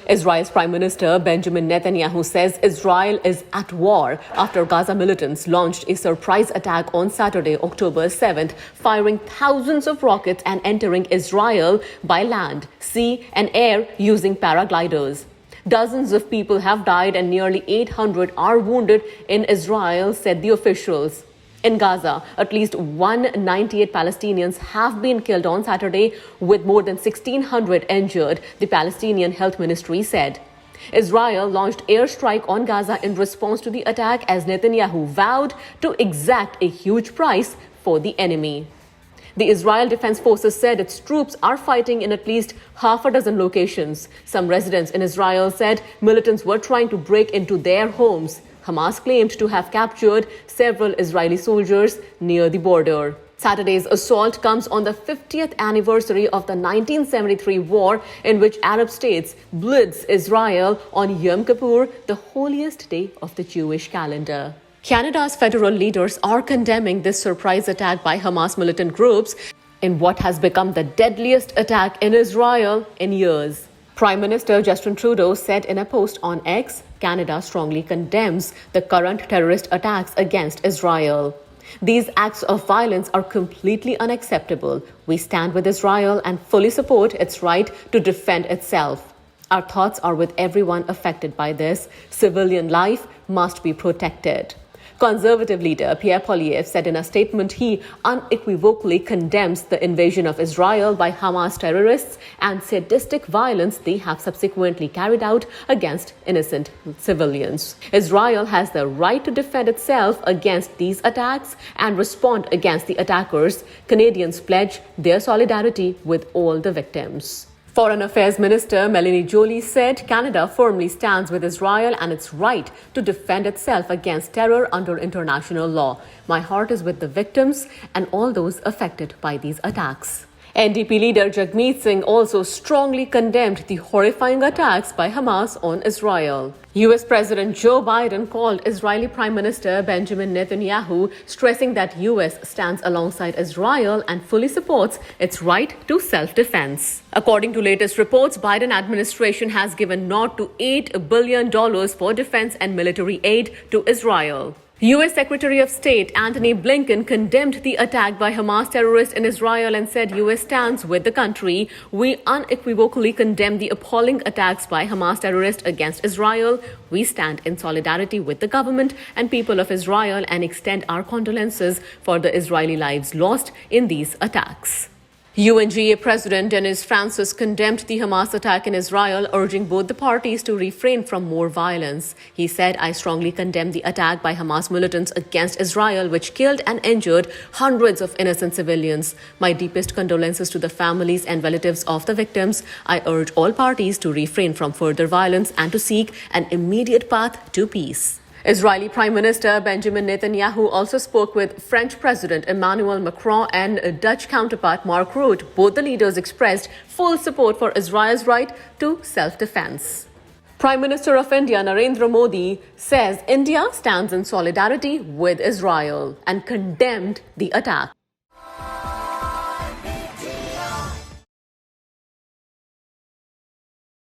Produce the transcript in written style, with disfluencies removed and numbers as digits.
Israel's Prime Minister Benjamin Netanyahu says Israel is at war after Gaza militants launched a surprise attack on Saturday, October 7th, firing thousands of rockets and entering Israel by land, sea, and air using paragliders. Dozens of people have died and nearly 800 are wounded in Israel, said the officials. In Gaza, at least 198 Palestinians have been killed on Saturday, with more than 1,600 injured, the Palestinian Health Ministry said. Israel launched airstrike on Gaza in response to the attack as Netanyahu vowed to exact a huge price for the enemy. The Israel Defense Forces said its troops are fighting in at least half a dozen locations. Some residents in Israel said militants were trying to break into their homes. Hamas claimed to have captured several Israeli soldiers near the border. Saturday's assault comes on the 50th anniversary of the 1973 war in which Arab states blitzed Israel on Yom Kippur, the holiest day of the Jewish calendar. Canada's federal leaders are condemning this surprise attack by Hamas militant groups in what has become the deadliest attack in Israel in years. Prime Minister Justin Trudeau said in a post on X, Canada strongly condemns the current terrorist attacks against Israel. These acts of violence are completely unacceptable. We stand with Israel and fully support its right to defend itself. Our thoughts are with everyone affected by this. Civilian life must be protected. Conservative leader Pierre Poilievre said in a statement he unequivocally condemns the invasion of Israel by Hamas terrorists and sadistic violence they have subsequently carried out against innocent civilians. Israel has the right to defend itself against these attacks and respond against the attackers. Canadians pledge their solidarity with all the victims. Foreign Affairs Minister Melanie Joly said Canada firmly stands with Israel and its right to defend itself against terror under international law. My heart is with the victims and all those affected by these attacks. NDP leader Jagmeet Singh also strongly condemned the horrifying attacks by Hamas on Israel. US President Joe Biden called Israeli Prime Minister Benjamin Netanyahu, stressing that US stands alongside Israel and fully supports its right to self-defense. According to latest reports, Biden administration has given nod to $8 billion for defense and military aid to Israel. U.S. Secretary of State Antony Blinken condemned the attack by Hamas terrorists in Israel and said U.S. stands with the country. We unequivocally condemn the appalling attacks by Hamas terrorists against Israel. We stand in solidarity with the government and people of Israel and extend our condolences for the Israeli lives lost in these attacks. UNGA President Denis Francis condemned the Hamas attack in Israel, urging both the parties to refrain from more violence. He said, I strongly condemn the attack by Hamas militants against Israel, which killed and injured hundreds of innocent civilians. My deepest condolences to the families and relatives of the victims. I urge all parties to refrain from further violence and to seek an immediate path to peace. Israeli Prime Minister Benjamin Netanyahu also spoke with French President Emmanuel Macron and Dutch counterpart Mark Rutte. Both the leaders expressed full support for Israel's right to self-defense. Prime Minister of India Narendra Modi says India stands in solidarity with Israel and condemned the attack.